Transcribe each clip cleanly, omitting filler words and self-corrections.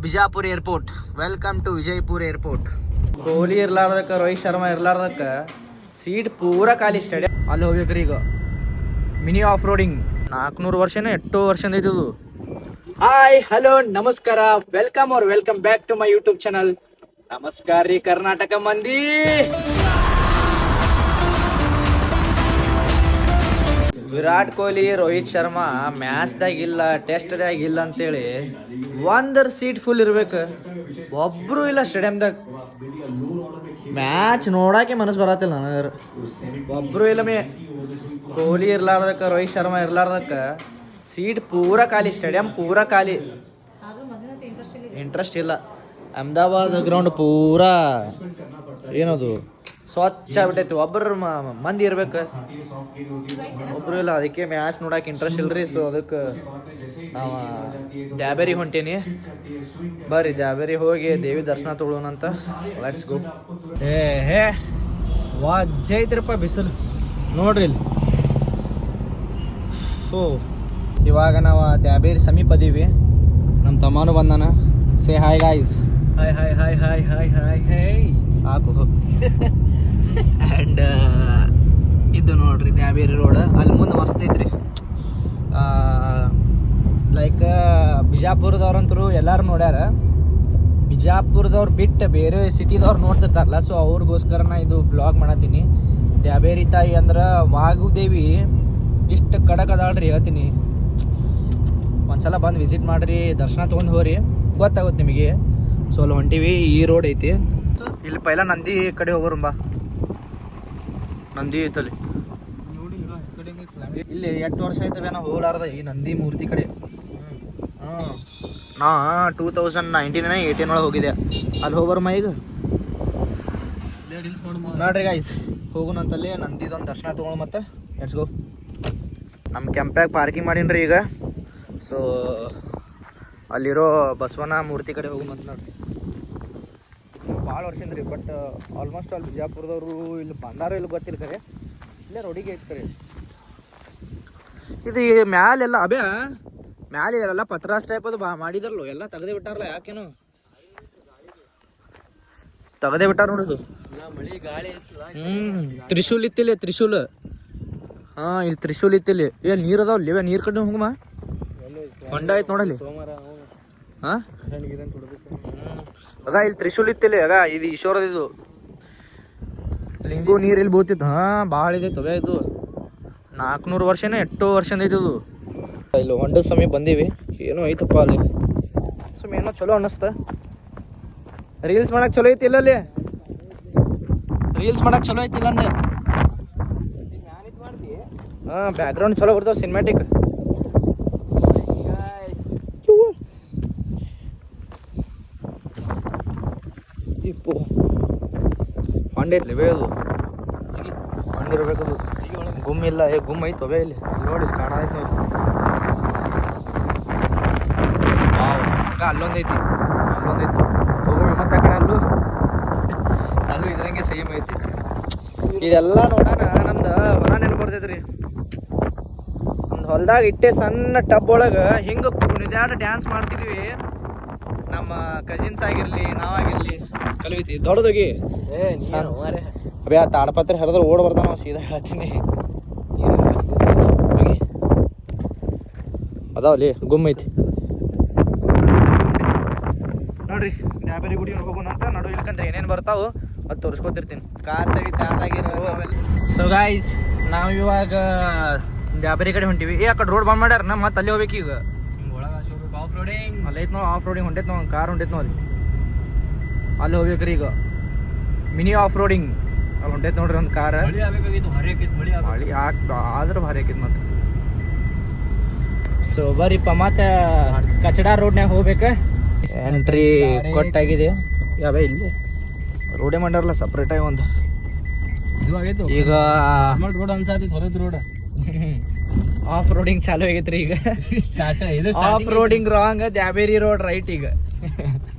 Bijapur airport. Welcome to Vijayapura airport. Kohli ಇರ್ಲಾರ್ದಕ್ಕ, ರೋಹಿತ್ ಶರ್ಮಾ ಇರ್ಲಾರ್ದಕ್ಕ seat ಪೂರಾ ಖಾಲಿ ಸ್ಟೇಡಿಯಂ. ಅಲ್ಲಿ ಹೋಗ್ಬೇಕ್ರಿ ಈಗ ಮಿನಿ ಆಫ್ ರೋಡಿಂಗ್. 400 ವರ್ಷನ 8 ವರ್ಷದ ಇದು. ಹಾಯ್, ಹಲೋ, ನಮಸ್ಕಾರ, welcome back to my YouTube channel. ನಮಸ್ಕಾರ ರೀ ಕರ್ನಾಟಕ ಮಂದಿ. ವಿರಾಟ್ ಕೊಹ್ಲಿ, ರೋಹಿತ್ ಶರ್ಮಾ ಮ್ಯಾಚ್ದಾಗ ಇಲ್ಲ, ಟೆಸ್ಟ್ದಾಗ ಇಲ್ಲ ಅಂತೇಳಿ ಒಂದರ ಸೀಟ್ ಫುಲ್ ಇರ್ಬೇಕು, ಒಬ್ರು ಇಲ್ಲ ಸ್ಟೇಡಿಯಂದಾಗ. ಮ್ಯಾಚ್ ನೋಡಾಕೆ ಮನಸ್ಸು ಬರತ್ತಿಲ್ಲ ನನಗೆ. ಒಬ್ರು ಇಲ್ಲ ಕೊಹ್ಲಿ ಇರ್ಲಾರ್ದಕ್ಕ, ರೋಹಿತ್ ಶರ್ಮಾ ಇರ್ಲಾರ್ದಕ್ಕ ಸೀಟ್ ಪೂರಾ ಖಾಲಿ, ಸ್ಟೇಡಿಯಂ ಪೂರಾ ಖಾಲಿ. ಇಂಟ್ರೆಸ್ಟ್ ಇಲ್ಲ. ಅಹಮದಾಬಾದ್ ಗ್ರೌಂಡ್ ಪೂರಾ ಏನದು ಸ್ವಚ್ಛ ಆಗ್ಬಿಟ್ಟೈತಿ. ಒಬ್ಬರು ಮಂದಿ ಇರ್ಬೇಕು, ಒಬ್ರು ಇಲ್ಲ. ಅದಕ್ಕೆ ಮ್ಯಾಚ್ ನೋಡಕ್ಕೆ ಇಂಟ್ರೆಸ್ಟ್ ಇಲ್ರಿ. ಸೊ ಅದಕ್ಕೆ ನಾವು ದ್ಯಾಬೇರಿಗೆ ಹೊಂಟೀನಿ. ಬರ್ರಿ ದ್ಯಾಬೇರಿಗೆ ಹೋಗಿ ದೇವಿ ದರ್ಶನ ತೊಗೊಳೋಣಂತ. Let's go. ಹೇ ವಾಜ್ಜ ಐತ್ರಿಪ್ಪ ಬಿಸಿಲು ನೋಡ್ರಿ ಇಲ್ಲಿ. ಸೊ ಇವಾಗ ನಾವು ದ್ಯಾಬೇರಿ ಸಮೀಪ ಅದೀವಿ. ನಮ್ಮ ತಮ್ಮನೂ ಬಂದಾನ. Say hi guys. Hi hi hi hi hi hi hi. ಸಾಕು. ಆ್ಯಂಡ್ ಇದು ನೋಡ್ರಿ ದ್ಯಾಬೇರಿ ರೋಡ್. ಅಲ್ಲಿ ಮುಂದೆ ಮಸ್ತ್ ಐತ್ರಿ. ಲೈಕ್ ಬಿಜಾಪುರದವ್ರಂತರು ಎಲ್ಲರೂ ನೋಡ್ಯಾರ. ಬಿಜಾಪುರದವ್ರು ಬಿಟ್ಟು ಬೇರೆ ಸಿಟಿದವ್ರು ನೋಡ್ತಿರ್ತಾರಲ್ಲ, ಸೊ ಅವ್ರಿಗೋಸ್ಕರ ನಾ ಇದು ಬ್ಲಾಗ್ ಮಾಡತ್ತೀನಿ. ದ್ಯಾಬೇರಿ ತಾಯಿ ಅಂದ್ರೆ ವಾಗುದೇವಿ ಇಷ್ಟು ಖಡಕ್ ಅದಾಳ್ರಿ, ಹೇಳ್ತೀನಿ. ಒಂದ್ಸಲ ಬಂದು ವಿಸಿಟ್ ಮಾಡಿರಿ, ದರ್ಶನ ತೊಗೊಂಡು ಹೋಗ್ರಿ, ಗೊತ್ತಾಗುತ್ತೆ ನಿಮಗೆ. ಸೊ ಅಲ್ಲಿ ಹೊಂಟಿವಿ. ಈ ರೋಡ್ ಐತಿ. ಇಲ್ಲಿ ಪೈಲ ನಂದಿ ಕಡೆ ಹೋಗೋರಂಬ. ನಂದಿ ಐತಲ್ಲಿ. ಇಲ್ಲಿ 8 ವರ್ಷ ಆಯ್ತವೆ ನಾವು ಹೋಗ್ಲಾರ್ದ ಈ ನಂದಿ ಮೂರ್ತಿ ಕಡೆ. ನಾ 2019-18 ಒಳಗೆ ಹೋಗಿದೆ. ಅಲ್ಲಿ ಹೋಗೋರಮ್ಮ ಈಗ ನೋಡ್ರಿ ಗೈಸ್. ಹೋಗೋಣಂತಲ್ಲಿ ನಂದಿದೊಂದು ದರ್ಶನ ತೊಗೊಂಡು ಮತ್ತೆ ಲೆಟ್ಸ್ ಗೋ. ನಮ್ಮ ಕೆಂಪ್ಯಾಗ ಪಾರ್ಕಿಂಗ್ ಮಾಡೀನ್ರಿ ಈಗ. ಸೊ ಅಲ್ಲಿರೋ ಬಸವನ ಮೂರ್ತಿ ಕಡೆ ಹೋಗುಮಂತ ನೋಡ್ರಿ. ಭಾಳ ವರ್ಷದಿಂದ ರೀ, ಬಟ್ ಆಲ್ಮೋಸ್ಟ್ ಅಲ್ಲಿ ಬಿಜಾಪುರದವರು ಇಲ್ಲಿ ಬಂದಾರೋ ಇಲ್ಲಿ ಗೊತ್ತಿಲ್ಲ ಖರೆ. ಇಲ್ಲೇ ರೋಡಿಗೆ ಐತೆ ಖರೆ. ಇದು ಮ್ಯಾಲೆಲ್ಲ ಮ್ಯಾಲೆ ಎಲ್ಲ ಪತ್ರಾಸ್ ಟೈಪ್ ಅದು ಮಾಡಿದಾರಲ್ಲ, ಎಲ್ಲ ತೆಗೆದೇ ಬಿಟ್ಟಾರಲ್ಲ. ಯಾಕೇನು ತೆಗೆದೇ ಬಿಟ್ಟಾರ ನೋಡಿದು. ತ್ರಿಶೂಲ್ ಇತ್ತಿಲ್ಲ, ತ್ರಿಶೂಲ್. ಹಾಂ, ಇಲ್ಲಿ ತ್ರಿಶೂಲ್ ಇತ್ತಿಲ್ಲಿ. ಇಲ್ಲಿ ನೀರು ಅದಾವಲ್ಲಿ, ಇವೇ ನೀರು ಕಡೆ ಹೋಗಮ್ಮ. ಹೊಂಡ ಐತೆ ನೋಡಲ್ಲಿ. ಹಾಂ ಆಗ ಇಲ್ಲಿ ತ್ರಿಶೂಲ್ ಇತ್ತಿಲ್ಲ. ಆಗ ಇದು ಈಶ್ವರದ ಇದು ಲಿಂಗು ನೀರು ಇಲ್ಲಿ ಬೋತಿತ್ತು. ಹಾಂ, ಭಾಳ ಇದೆ ತೊವೆ. ಇದು 400 ವರ್ಷನ 8 ವರ್ಷದ ಇದು. ಇಲ್ಲಿ ಹೊಂಡದ ಸಮಯ ಬಂದೀವಿ. ಏನೋ ಐತಪ್ಪ ಅಲ್ಲಿ ಸುಮ್ಮನೆ, ಏನೋ ಚಲೋ ಅನ್ನಿಸ್ತ. ರೀಲ್ಸ್ ಮಾಡಕ್ಕೆ ಚಲೋ ಐತಿಲ್ಲ ಅಲ್ಲಿ. ರೀಲ್ಸ್ ಮಾಡಕ್ಕೆ ಚಲೋ ಐತಿಲ್ಲ ಅಂದೆ. ಹಾಂ, ಬ್ಯಾಕ್ಗ್ರೌಂಡ್ ಚಲೋ ಬರ್ತಾವ, ಸಿನಿಮ್ಯಾಟಿಕ್. ಇಪ್ಪು ಹೊಂಡ ಐತ್ಲಿ ಬೇ, ಅದು ಹೊಂಡಿರ್ಬೇಕದು. ಗುಮ್ಮ ಇಲ್ಲ, ಗುಮ್ಮ ಐತೆ ಬೇ ಇಲ್ಲಿ ನೋಡಿ, ಕಾಣಾಯ್ತು ನೋಡಿ. ಅಲ್ಲೊಂದೈತಿ, ಹೋಗೋ ಮತ್ತೆ ಆ ಕಡೆ ಅಲ್ಲೂ ಇದ್ರಂಗೆ ಸೇಮ್ ಐತಿ. ಇದೆಲ್ಲ ನೋಡೋಣ. ನಮ್ದು ಹೊಲ ನೆನಪು ಬರ್ತೈತ್ರಿ. ನಮ್ದು ಹೊಲದಾಗ ಇಟ್ಟೆ ಸಣ್ಣ ಟಬ್ ಒಳಗೆ ಹಿಂಗೆ ಕುಣಿದಾಟ ಡ್ಯಾನ್ಸ್ ಮಾಡ್ತಿದ್ವಿ. ನಮ್ಮ ಕಸಿನ್ಸ್ ಆಗಿರಲಿ, ನಾವಾಗಿರಲಿ ಕಲಿತೀವಿ. ದೊಡ್ಡದೋಗಿ ಅಭ್ಯಾ ತಾಡಪತ್ರೆ ಹರಿದ್ರೆ ಓಡ್ ಬರ್ತಾನ ನಾವು, ಸೀದಾ ಹೇಳ್ತೀನಿ. ಅದಾವಲ್ಲಿ ಗುಮ್ಮ ಐತಿ ನೋಡ್ರಿ. ದ್ಯಾಬೇರಿ ಗುಡಿ ಹೋಗೋಣ ಅಂತ ನಡು ಇಲ್ಕಂದ್ರೆ ಏನೇನು ಬರ್ತಾವೆ ಅದು ತೋರಿಸ್ಕೊತಿರ್ತೀನಿ. ಕಾರ್ದಾಗಿರೋ. ಸೊ ಗಾಯ್ಸ್, ನಾವು ಇವಾಗ ದ್ಯಾಬೇರಿ ಕಡೆ ಹೊಂಟಿವಿ. ಆ ಕಡೆ ರೋಡ್ ಬಂದ್ ಮಾಡ್ಯಾರ. ನಮ್ಮ ಮತ್ತೆ ಅಲ್ಲಿ ಹೋಗ್ಬೇಕು ಈಗ. ಆಫ್ ರೋಡಿಂಗ್ ಅಲ್ಲಿ ಐತೆ ನಾವು. ಆಫ್ ರೋಡಿಂಗ್ ಹೊಂಟೈತೆ ನಾವು. ಕಾರ್ ಹೊಂಟೈತೆ ನಾವು ಅಲ್ಲಿ ಹೋಗ್ಬೇಕ್ರಿ ಈಗ. ಮಿನಿ ಆಫ್ ರೋಡಿಂಗ್ ಅಲ್ಲಿ ಹೊಂಟೈತೆ ನೋಡ್ರಿ ಒಂದು ಕಾರ್. ಮಳಿ ಆದ್ರೆ ಭಾರಿ ಆಕೈತಿ ಮತ್ತೆ. ಸೊ ಬರೀಪ್ಪ ಮತ್ತೆ ಕಚಡಾ ರೋಡ್ನ್ಯಾಗ ಹೋಗ್ಬೇಕು. ಎಂಟ್ರಿ ಕೊಟ್ಟಾಗಿದೆ. ಯಾವ ಇಲ್ಲಿ ರೋಡೇ ಮಾಡ್ಯಾರಲ್ಲ ಸಪ್ರೇಟಾಗಿ ಒಂದು. ಈಗ ರೋಡ್ ಆಫ್ ರೋಡಿಂಗ್ ಚಾಲು ಆಗೈತ್ರಿ ಈಗ. ಆಫ್ ರೋಡಿಂಗ್ ರಾಂಗ್, ದ್ಯಾಬೇರಿ ರೋಡ್ ರೈಟ್. ಈಗ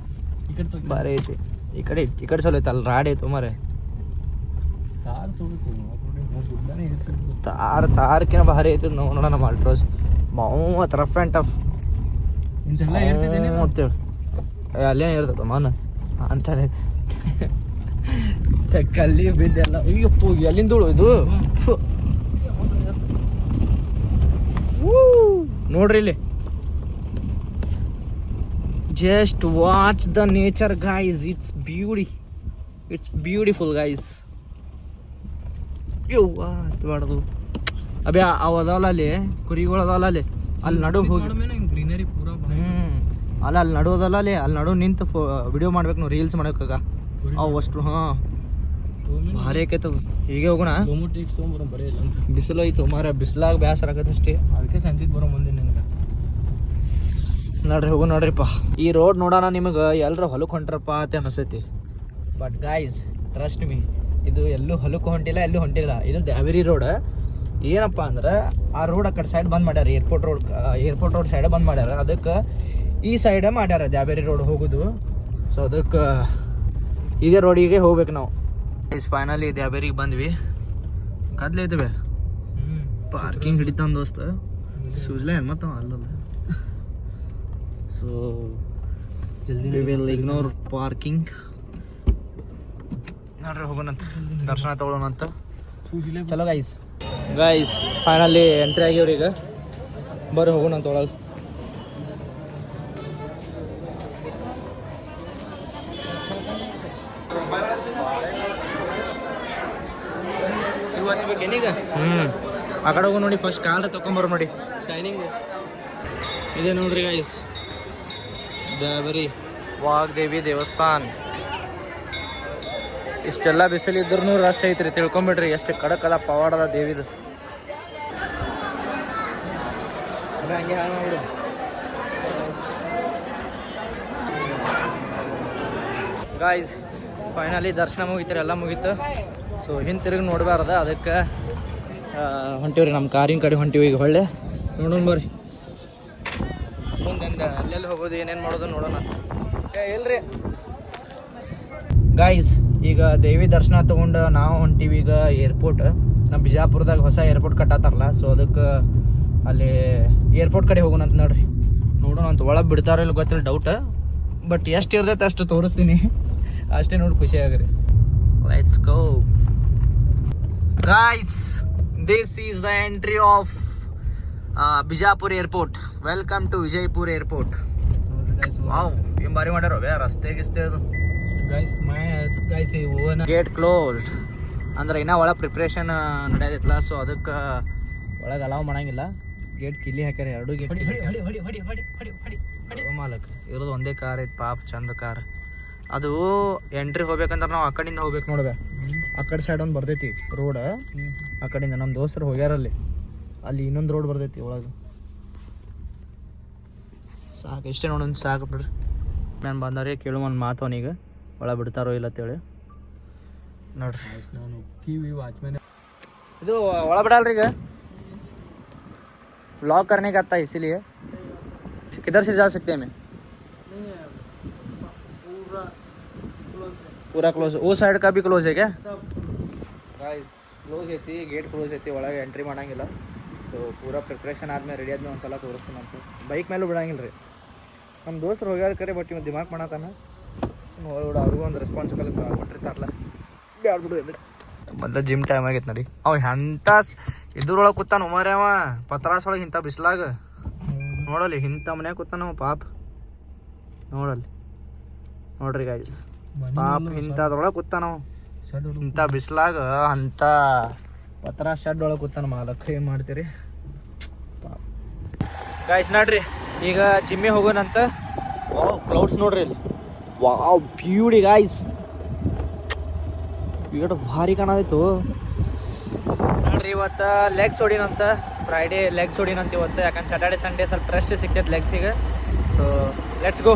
ಬಾರಿ ಐತಿ. ಈ ಕಡೆ ಚಲೋ ಐತೆ. ಅಲ್ಲಿ ರಾಡ್ ಐತೆ ಮಾರೆ. ತಾರ್ಕಿನ ಭಾರಿ ಐತಿ ನೋಡೋಣ. ನಮ್ಮ ಅಲ್ಟ್ರೋಸ್ ಮಾವು ರಫ್ ಆ್ಯಂಡ್ ಟಫ್. ಅಲ್ಲೇ ಇರ್ತದ ಮಾನ ಅಂತಾನೆ ಕಲ್ಲಿ ಬಿದ್ದೆಲ್ಲ ಅಯ್ಯಪ್ಪು ಎಲ್ಲಿಂದಳು ಇದು ನೋಡ್ರಿ ಇಲ್ಲಿ just watch the nature guys it's beautiful guys ಯವ್ವಾ ಬಾಡದು ಅಬೇ ಅವು ಅದಾವಲ್ಲ ಅಲ್ಲಿ ಕುರಿಗಳು ಅದಾವಲ್ಲ ಅಲ್ಲಿ ನಡು ಹೋಗಿ ಗ್ರೀನರಿ ಪೂರಾ ಅಲ್ಲ ಅಲ್ಲಿ ನಡು ಅದಲ್ಲ ಅಲ್ಲಿ ನಡು ನಿಂತು ವಿಡಿಯೋ ಮಾಡ್ಬೇಕು ನಾವು ರೀಲ್ಸ್ ಮಾಡ್ಬೇಕಾಗ ಅವು ಅಷ್ಟು ಹಾಂ ಭಾರಿ ಆಕೈತದು ಹೀಗೆ ಹೋಗೋಣ ಬರೀ ಇಲ್ಲ ಬಿಸಿಲು ಐತು ಮಾರ ಬಿಸಿಲಾಗ ಬೇಸರ ಆಗತ್ತಷ್ಟೇ ಅದಕ್ಕೆ ಸಂಜಿಗೆ ಬರೋ ಮುಂದೆ ನಿನಗೆ ನೋಡ್ರಿ ಹೋಗು ನೋಡ್ರಿಪ್ಪ ಈ ರೋಡ್ ನೋಡೋಣ ನಿಮಗೆ ಎಲ್ಲರೂ ಹೊಲಕ್ಕೆ ಹೊಂಟ್ರಪ್ಪ ಅಂತ ಅನಿಸ್ತೈತಿ ಬಟ್ ಗಾಯ್ಸ್ ಟ್ರಸ್ಟ್ ಮೀ ಇದು ಎಲ್ಲೂ ಹೊಲಕ್ಕೂ ಹೊಂಟಿಲ್ಲ ಎಲ್ಲೂ ಹೊಂಟಿಲ್ಲ ಇದು ದ್ಯಾವೇರಿ ರೋಡ್ ಏನಪ್ಪ ಅಂದ್ರೆ ಆ ರೋಡ್ ಆ ಕಡೆ ಸೈಡ್ ಬಂದ್ ಮಾಡ್ಯಾರ ಏರ್ಪೋರ್ಟ್ ರೋಡ್ ಸೈಡ್ ಬಂದ್ ಮಾಡ್ಯಾರ ಅದಕ್ಕೆ ಈ ಸೈಡ್ ಮಾಡ್ಯಾರ ದ್ಯಾವೇರಿ ರೋಡ್ ಹೋಗೋದು ಸೊ ಅದಕ್ಕೆ ಇದೇ ರೋಡಿಗೆ ಹೋಗ್ಬೇಕು ನಾವು ಫೈನಲಿ ದ್ಯಾವೇರಿಗೆ ಬಂದ್ವಿ ಕದ್ಲೈತವೆ ಪಾರ್ಕಿಂಗ್ ಹಿಡಿತಾನ ದೋಸ್ತ ಸುಜ್ಲೇ ಮತ್ತು ಅಲ್ಲಲ್ಲ so we will ignore parking ನೋಡ್ರಿ ಹೋಗೋಣಂತ ದರ್ಶನ ತಗೊಳ್ಳೋಣಂತ ಚಲೋ ಗೈಸ್ ಫೈನಲಿ ಎಂಟ್ರಿ ಆಗ್ಯವ್ರಿ ಈಗ ಬರ್ರಿ ಹೋಗೋಣಂತ ಒಳಗೆ ಆ ಕಡೆ ಹೋಗೋ ನೋಡಿ ಫಸ್ಟ್ ಕಾಲ್ ತಗೊಂಬರೋ ನೋಡಿ ಶೈನಿಂಗ್ ಇದೆ ನೋಡ್ರಿ ಗೈಸ್ ದ್ಯಾವರಿ ವಾಗ್ದೇವಿ ದೇವಸ್ಥಾನ ಇಷ್ಟೆಲ್ಲ ಬಿಸಿಲಿದ್ರು ರಶ್ ಐತ್ರಿ ತಿಳ್ಕೊಂಬಿಡ್ರಿ ಎಷ್ಟು ಕಡಕ್ ಅದ ಪವಾಡದ ದೇವಿದು ಹಂಗೆ ಹಾಳು ಗಾಯ್ಸ್ ಫೈನಲಿ ದರ್ಶನ ಮುಗಿತ್ರಿ ಎಲ್ಲ ಮುಗೀತು ಸೊ ಹಿಂತಿರುಗಿ ನೋಡಬಾರ್ದ ಅದಕ್ಕೆ ಹೊಂಟಿವ್ರಿ ನಮ್ಮ ಕಾರಿನ ಕಡೆ ಹೊಂಟಿವಿ ಈಗ ಹೊಳ್ಳೆ ನೋಡೋಣ ಬರ್ರಿ ಮುಂದೆ ಅಲ್ಲೆಲ್ಲಿ ಹೋಗೋದು ಏನೇನು ಮಾಡೋದು ನೋಡೋಣ ಇಲ್ರಿ ಗಾಯ್ಸ್ ಈಗ ದೇವಿ ದರ್ಶನ ತೊಗೊಂಡು ನಾವು ಹೊಂಟಿವಿ ಈಗ ಏರ್ಪೋರ್ಟ್ ನಮ್ಮ ಬಿಜಾಪುರದಾಗ ಹೊಸ ಏರ್ಪೋರ್ಟ್ ಕಟ್ಟಾತಾರಲ್ಲ ಸೊ ಅದಕ್ಕೆ ಅಲ್ಲಿ ಏರ್ಪೋರ್ಟ್ ಕಡೆ ಹೋಗೋಣ ಅಂತ ನೋಡ್ರಿ ನೋಡೋಣ ಅಂತ ಒಳಗೆ ಬಿಡ್ತಾರೋ ಇಲ್ಲ ಗೊತ್ತಿಲ್ಲ ಡೌಟ್ ಬಟ್ ಎಷ್ಟು ಇರ್ತೈತೆ ಅಷ್ಟು ತೋರಿಸ್ತೀನಿ ಅಷ್ಟೇ ನೋಡಿ ಖುಷಿ ಆಗ್ರಿ let's go guys this is the entry of Bijapur airport welcome to Vijayapura airport wow ಏನು ಬಾರಿ ಮಾಡ್ಯಾರ ವ್ಯಾ ರಸ್ತೆ ಗಿಸ್ತೆ ಅದು ಗೇಟ್ ಕ್ಲೋಸ್ ಅಂದ್ರೆ ಇನ್ನೂ ಒಳಗೆ ಪ್ರಿಪ್ರೇಷನ್ ನಡೆಯದಿತ್ತಲ್ಲ ಸೊ ಅದಕ್ಕೆ ಒಳಗೆ ಅಲಾವ್ ಮಾಡಂಗಿಲ್ಲ ಗೇಟ್ ಕಿಲ್ಲಿ ಹಾಕ್ಯಾರ ಎರಡು ಗೇಟ್ ಮಾಲಕ್ ಇರೋದು ಒಂದೇ ಕಾರ್ ಐತೆ ಪಾಪ ಚಂದ ಕಾರ್ ಅದು ಎಂಟ್ರಿ ಹೋಗ್ಬೇಕಂದ್ರೆ ನಾವು ಆ ಕಡೆಯಿಂದ ಹೋಗ್ಬೇಕು ನೋಡ್ಬೆ ಆ ಕಡೆ ಸೈಡ್ ಒಂದು ಬರ್ತೈತಿ ರೋಡ್ ಆ ಕಡೆಯಿಂದ ನಮ್ಮ ದೋಸ್ತರು ಹೋಗ್ಯಾರಲ್ಲಿ ಅಲ್ಲಿ ಇನ್ನೊಂದು ರೋಡ್ ಬರ್ತೈತಿ ಒಳಗೆ ಸಾಕು ಇಷ್ಟೇ ನೋಡೋಣ ಸಾಕು ಬಿಡ್ರಿ ನಾನು ಬಂದಾರೆ ಕೇಳು ಒಂದು ಮಾತು ಅವನಿಗೆ ಒಳಗೆ ಬಿಡ್ತಾರೋ ಇಲ್ಲ ಅಂತೇಳಿ ನೋಡ್ರಿ ನಾನು ಕಿವಿ ವಾಚ್ಮैन ಇದು ಒಳ ಬಿಡಲ್ರಿ ಈಗ व्लॉग करने का आता है इसीलिए किधर से जा सकते हैं हमें पूरा क्लोज वो साइड का भी क्लोज है क्या गाइस क्लोज ಐತಿ ಗೇಟ್ ಕ್ಲೋಸ್ ಐತಿ ಒಳಗೆ ಎಂಟ್ರಿ ಮಾಡಂಗಿಲ್ಲ ಸೊ ಪೂರಾ ಪ್ರಿಪ್ರೇಷನ್ ಆದ್ಮೇಲೆ ರೆಡಿ ಆದ್ಮೇಲೆ ಒಂದ್ಸಲ ತೋರಿಸ್ತೀನಿ ಅಂತ ಬೈಕ್ ಮೇಲೂ ಬಿಡಂಗಿಲ್ಲ ರೀ ನಮ್ಮ ದೋಸ್ತರು ಹೋಗ್ಯಾರ ಕರೆ ಬಟ್ ಇವ್ ದಿಮಾಕ್ ಮಾಡತ್ತಾನ ನೋಡ ಅವ್ರಿಗೂ ಒಂದು ರೆಸ್ಪಾನ್ಸಿಬಲ್ ಕೊಟ್ಟಿರ್ತಾರಲ್ಲ ಬ್ಯಾಡ ಬಿಡು ಇದ್ರೆ ಮೊದಲ ಜಿಮ್ ಟೈಮ್ ಆಗೈತೆ ನೋಡಿ ಅವ ಎಂಥ ಇದ್ರೊಳಗೆ ಕೂತಾನ ಉಮಾರಿ ಅವ ಪತ್ರಾಸ್ ಒಳಗೆ ಇಂಥ ಬಿಸ್ಲಾಗ ನೋಡಲಿ ಇಂಥ ಮನ್ಯಾಗ ಕೂತಾನ ಪಾಪ ನೋಡಲ್ಲಿ ನೋಡ್ರಿ ಗಾಯ್ಸ್ ಪಾಪ ಇಂಥದ್ರೊಳಗೆ ಕೂತಾನ ಇಂಥ ಬಿಸ್ಲಾಗ ಅಂಥ ಪತ್ರಾಸ್ ಶೆಡ್ ಒಳಗೆ ಕೂತಾನ ಮಾಲಕ್ ಏನು ಮಾಡ್ತೀರಿ ಪಾಪ ಗಾಯ್ಸ್ ನೋಡ್ರಿ ಈಗ ಜಿಮ್ಮಿ ಹೋಗೋಣಂತ ವಾವ್ ಕ್ಲೌಡ್ಸ್ ನೋಡ್ರಿ ಇಲ್ಲಿ ವಾವ್ ಬ್ಯೂಟಿ ಗಾಯ್ಸ್ ಈಗ ಭಾರಿ ಕಾಣೋದಿತ್ತು ನೋಡ್ರಿ ಇವತ್ತು ಲೆಗ್ಸ್ ಹೊಡಿನಂತ ಫ್ರೈಡೇ ಲೆಗ್ಸ್ ಹೊಡಿನಂತ ಇವತ್ತು ಯಾಕಂದ್ರೆ ಸ್ಯಾಟರ್ಡೆ ಸಂಡೇ ಸ್ವಲ್ಪ ರೆಸ್ಟ್ ಸಿಗ್ತೈತೆ ಲೆಗ್ಸಿಗೆ ಸೊ ಲೆಟ್ಸ್ ಗೋ